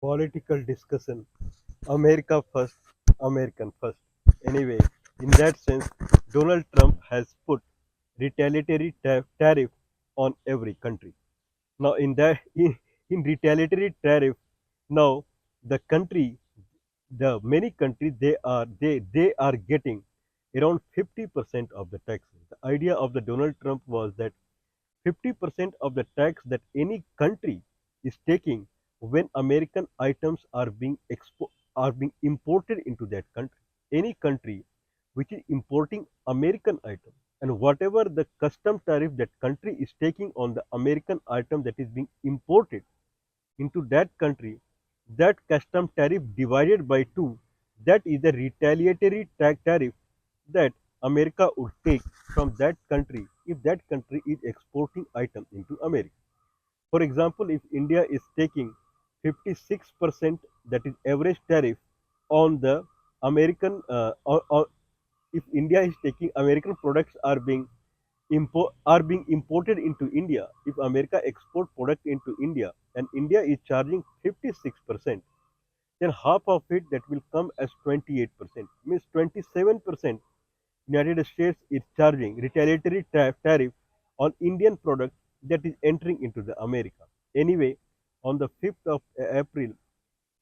Political discussion. America first, American first. Anyway, in that sense, Donald Trump has put retaliatory tariff on every country. Now, in retaliatory tariff, now the country, the many countries, they are getting around 50% of the taxes. The idea of the Donald Trump was that 50% of the tax that any country is taking when American items are being imported into that country. Any country which is importing American items, and whatever the custom tariff that country is taking on the American item that is being imported into that country, that custom tariff divided by two, that is the retaliatory tariff that America would take from that country if that country is exporting items into America. For example, if India is taking 56%, that is average tariff on the American, or if India is taking American products are being imported into India. If America export product into India and India is charging 56%, then half of it that will come as 28%, means 27% United States is charging retaliatory tariff on Indian product that is entering into the America. Anyway, on the 5th of April,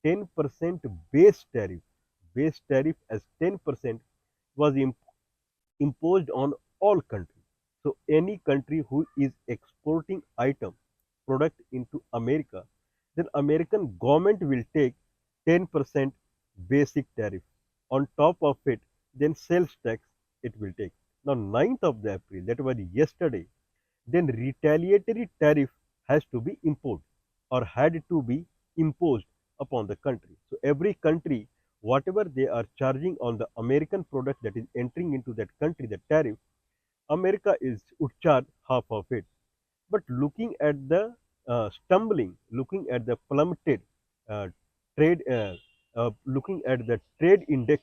10% base tariff as 10% was imposed on all countries. So any country who is exporting item product into America, then American government will take 10% basic tariff. On top of it, then sales tax it will take. Now 9th of the April, that was yesterday, then retaliatory tariff has to be imposed or had to be imposed upon the country. So every country, whatever they are charging on the American product that is entering into that country, the tariff, America is would charge half of it. But looking at the looking at the plummeted uh, trade, looking at the trade index,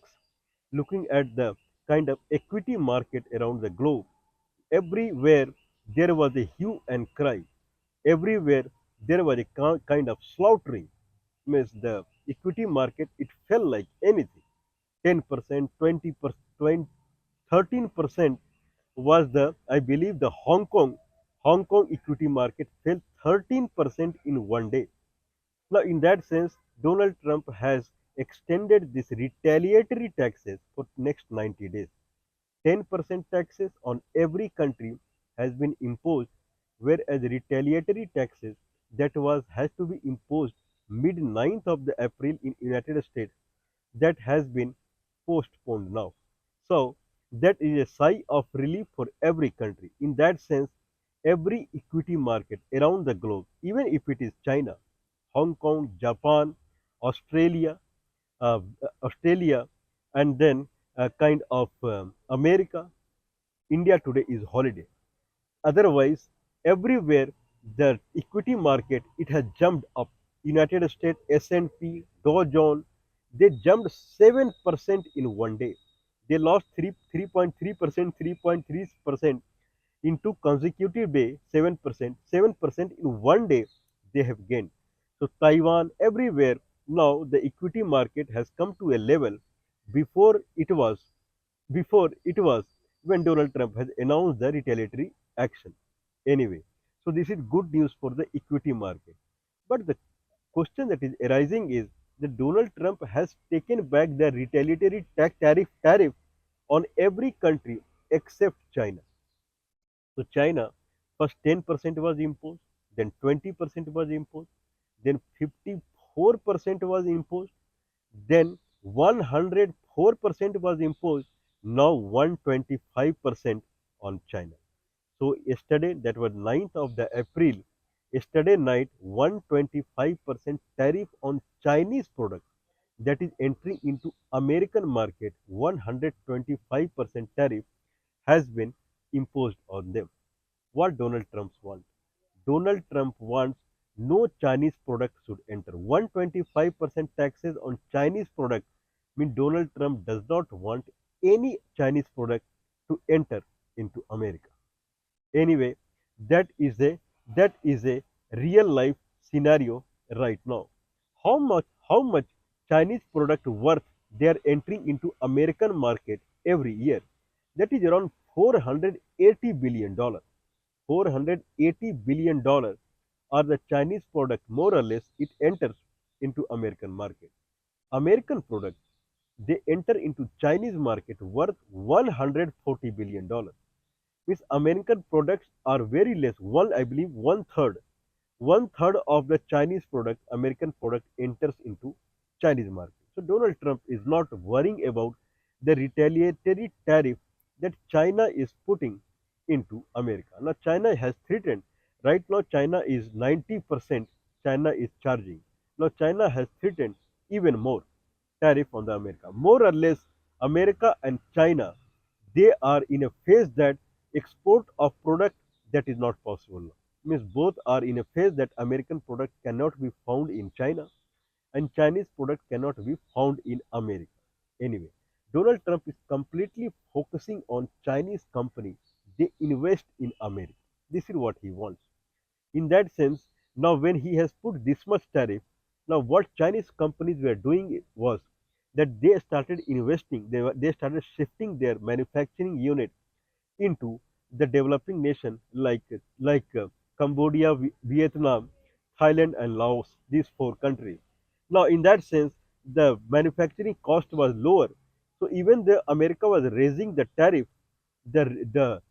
looking at the kind of equity market around the globe, everywhere there was a hue and cry. Everywhere there was a kind of slaughtering. Means the equity market, it fell like anything. 10%, 20%, 13% was the, I believe, the Hong Kong equity market fell 13% in one day. Now, in that sense, Donald Trump has extended this retaliatory taxes for next 90 days. 10% taxes on every country has been imposed, whereas retaliatory taxes that was has to be imposed mid 9th of the April in United States, that has been postponed now. So that is a sigh of relief for every country. In that sense, every equity market around the globe, even if it is China, Hong Kong, Japan, Australia, uh, Australia, and then kind of America, India today is holiday. Otherwise, everywhere the equity market, it has jumped up. United States S&P, Dow Jones, they jumped 7% in one day. They lost 3.3%, 3.3% in two consecutive days, 7%, 7% in one day they have gained. So Taiwan, everywhere now the equity market has come to a level before it was before it was when Donald Trump has announced the retaliatory action. Anyway, so this is good news for the equity market. But the question that is arising is that Donald Trump has taken back the retaliatory tariff on every country except China. So China, first 10% was imposed, then 20% was imposed, then 54% was imposed, then 104% was imposed, now 125% on China. So yesterday, that was 9th of the April, yesterday night, 125% tariff on Chinese products that is entering into American market, 125% tariff has been imposed on them. What Donald Trump wants? Donald Trump wants no Chinese product should enter. 125% taxes on Chinese product mean Donald Trump does not want any Chinese product to enter into America. Anyway, that is a that is a real life scenario right now. how much Chinese product worth they are entering into American market every year. That is around $480 billion. $480 billion are the Chinese product more or less it enters into American market. American product they enter into Chinese market worth $140 billion. Means American products are very less. I believe one third of the Chinese product, American product enters into Chinese market. So Donald Trump is not worrying about the retaliatory tariff that China is putting into America. Now China has threatened. Right now China is 90% China is charging. Now China has threatened even more tariff on the America. More or less, America and China, they are in a phase that export of product that is not possible now. Means both are in a phase that American product cannot be found in China and Chinese product cannot be found in America. Anyway, Donald Trump is completely focusing on Chinese company. They invest in America. This is what he wants. In that sense, now when he has put this much tariff, now what Chinese companies were doing was that they started investing, they started shifting their manufacturing unit into the developing nation like Cambodia, Vietnam, Thailand, and Laos. These four countries. Now, in that sense, the manufacturing cost was lower. So even the America was raising the tariff, the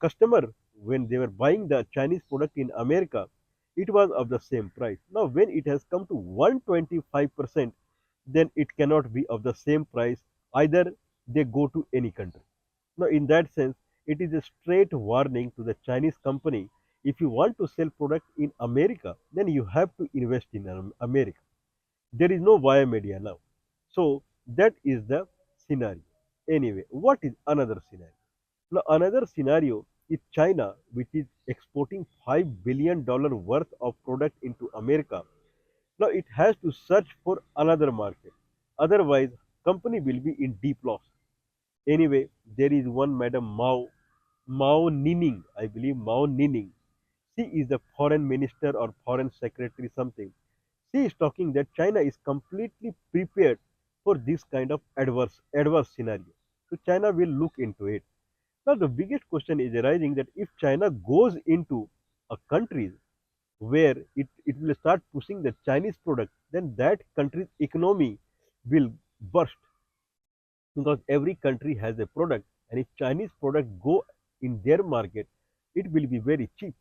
customer when they were buying the Chinese product in America, it was of the same price. Now, when it has come to 125%, then it cannot be of the same price. Either they go to any country. Now, in that sense, it is a straight warning to the Chinese company. If you want to sell product in America, then you have to invest in America. There is no via media now. So that is the scenario. Anyway, what is another scenario? Now, another scenario is China, which is exporting $5 billion worth of product into America. Now, it has to search for another market. Otherwise, company will be in deep loss. Anyway, there is one Madam Mao Nining, I believe Mao Nining. She is the foreign minister or foreign secretary something. She is talking that China is completely prepared for this kind of adverse scenario. So China will look into it. Now the biggest question is arising that if China goes into a country where it will start pushing the Chinese product, then that country's economy will burst because every country has a product, and if Chinese product go in their market, it will be very cheap.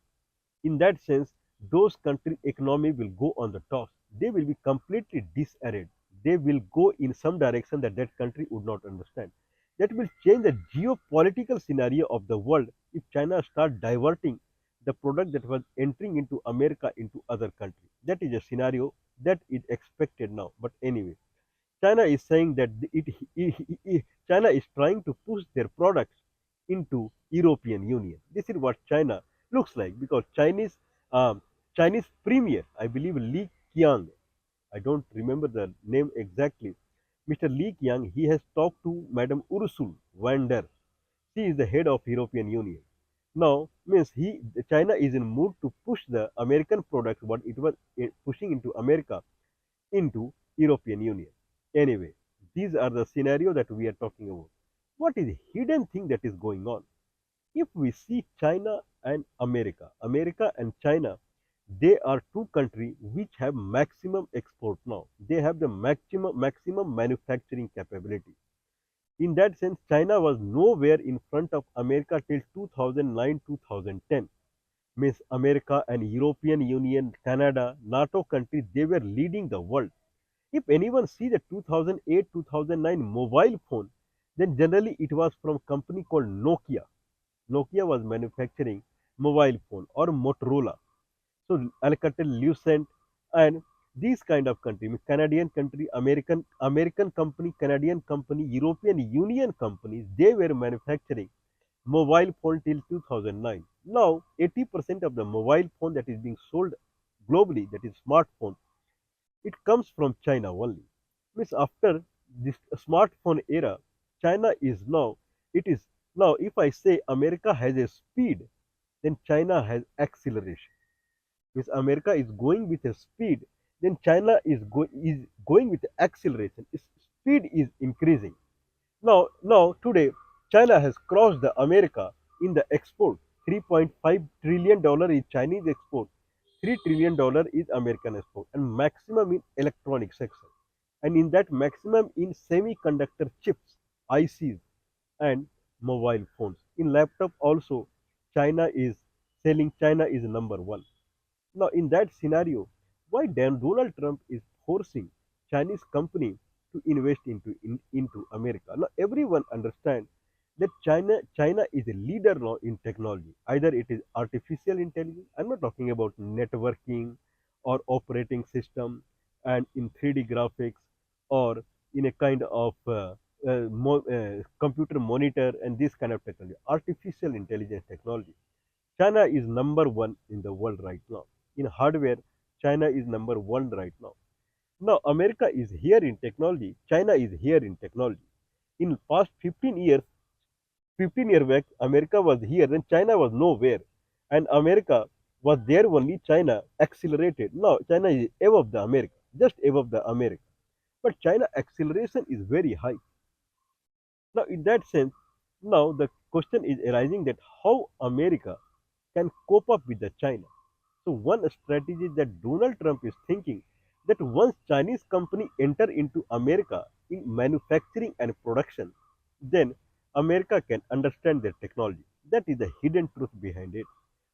In that sense, those country economy will go on the toss. They will be completely disarrayed. They will go in some direction that that country would not understand. That will change the geopolitical scenario of the world if China start diverting the product that was entering into America into other countries. That is a scenario that is expected now. But anyway, China is saying that China is trying to push their products into European Union. This is what China looks like because um, Chinese premier, I believe Li Qiang, I don't remember the name exactly. Mr. Li Qiang, he has talked to Madam Ursula von der. She is the head of European Union. Now means China is in mood to push the American products what it was pushing into America into European Union. Anyway, these are the scenario that we are talking about. What is the hidden thing that is going on? If we see China and America and China, they are two countries which have maximum export now. They have the maximum manufacturing capability. In that sense, China was nowhere in front of America till 2009 2010. Means America and European Union, Canada, NATO countries, they were leading the world. If anyone see the 2008 2009 mobile phone, then generally it was from a company called Nokia. Nokia was manufacturing mobile phone or Motorola. So Alcatel Lucent and these kind of country, Canadian country, American company, Canadian company, European Union companies, they were manufacturing mobile phone till 2009. Now 80% of the mobile phone that is being sold globally, that is smartphone, it comes from China only. Means after this smartphone era, China is now, it is now, if I say America has a speed, then China has acceleration. Means America is going with a speed then China is going with acceleration. Its speed is increasing. Now today, China has crossed the America in the export. $3.5 trillion is Chinese export. $3 trillion is American export, and maximum in electronic sector. And in that maximum in semiconductor chips, ICs, and mobile phones. In laptop also, China is number one. Now, in that scenario, why then Donald Trump is forcing Chinese company to invest into America? Now, everyone understands that China is a leader now in technology. Either it is artificial intelligence. I'm not talking about networking or operating system and in 3D graphics or in a kind of computer monitor and this kind of technology. Artificial intelligence technology. China is number one in the world right now. In hardware, China is number one right now. Now, America is here in technology. China is here in technology. In past 15 years, 15 years back, America was here, then China was nowhere. And America was there only, China accelerated. Now, China is above the America, just above the America. But China acceleration is very high. Now, in that sense, now the question is arising that how America can cope up with the China. So one strategy that Donald Trump is thinking that once Chinese company enter into America in manufacturing and production, then America can understand their technology. That is the hidden truth behind it.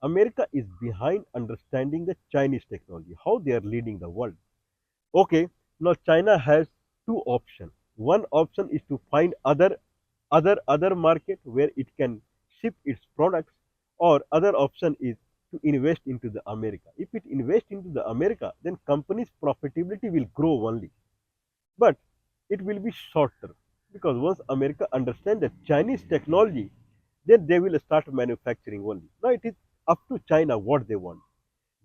America is behind understanding the Chinese technology, how they are leading the world. Okay, now China has two options. One option is to find other market where it can ship its products, or other option is to invest into the America. If it invest into the America, then company's profitability will grow only, but it will be shorter because once America understand the Chinese technology, then they will start manufacturing only. Now it is up to China what they want.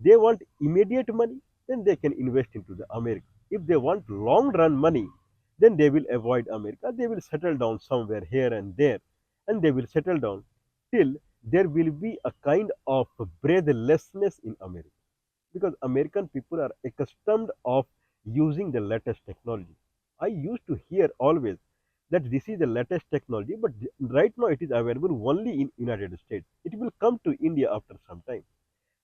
They want immediate money, then they can invest into the America. If they want long run money, then they will avoid America. They will settle down somewhere here and there, and they will settle down till there will be a kind of breathlessness in America, because American people are accustomed of using the latest technology. I used to hear always that this is the latest technology, but right now it is available only in United States. It will come to India after some time.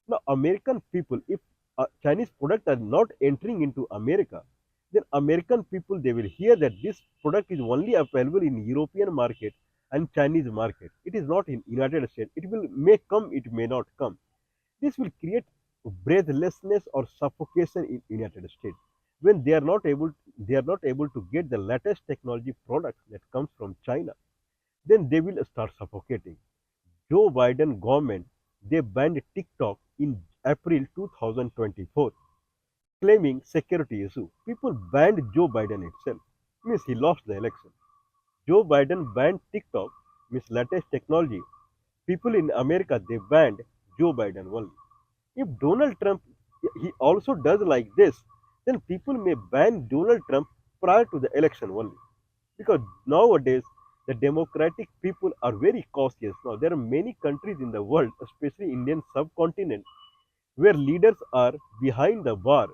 Now, American people, if Chinese products are not entering into America, then American people they will hear that this product is only available in European market and Chinese market. It is not in United States. It will may come, it may not come. This will create breathlessness or suffocation in United States when they are not able to get the latest technology products that comes from China. Then they will start suffocating. Joe Biden government they banned TikTok in April 2024, claiming security issue. People banned Joe Biden itself, means he lost the election. Joe Biden banned TikTok, means latest technology. People in America they banned Joe Biden only. If Donald Trump he also does like this, then people may ban Donald Trump prior to the election only. Because nowadays the democratic people are very cautious now. There are many countries in the world, especially Indian subcontinent, where leaders are behind the bar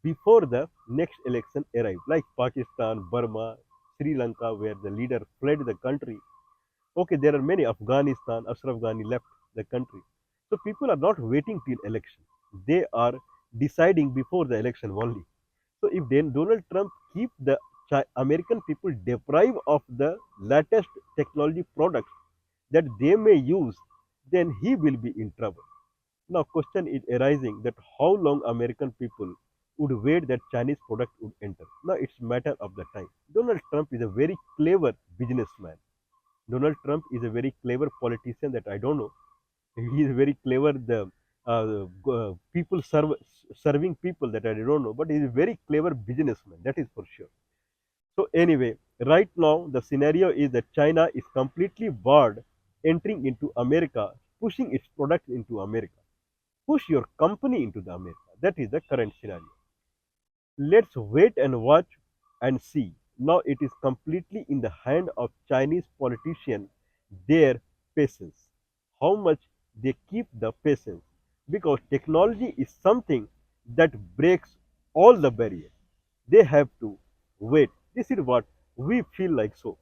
before the next election arrives, like Pakistan, Burma, Sri Lanka, where the leader fled the country. Okay, there are many. Afghanistan, Ashraf Ghani left the country. So people are not waiting till election. They are deciding before the election only. So if then Donald Trump keep the American people deprived of the latest technology products that they may use, then he will be in trouble. Now question is arising that how long American people would wait that Chinese product would enter. Now it's matter of the time. Donald Trump is a very clever businessman. Donald Trump is a very clever politician that I don't know. He is very clever. The people serving people that I don't know, but he is a very clever businessman. That is for sure. So anyway, right now the scenario is that China is completely barred entering into America, pushing its products into America. Push your company into the America. That is the current scenario. Let's wait and watch and see. Now it is completely in the hand of Chinese politicians, their patience. How much they keep the patience. Because technology is something that breaks all the barriers. They have to wait. This is what we feel like so.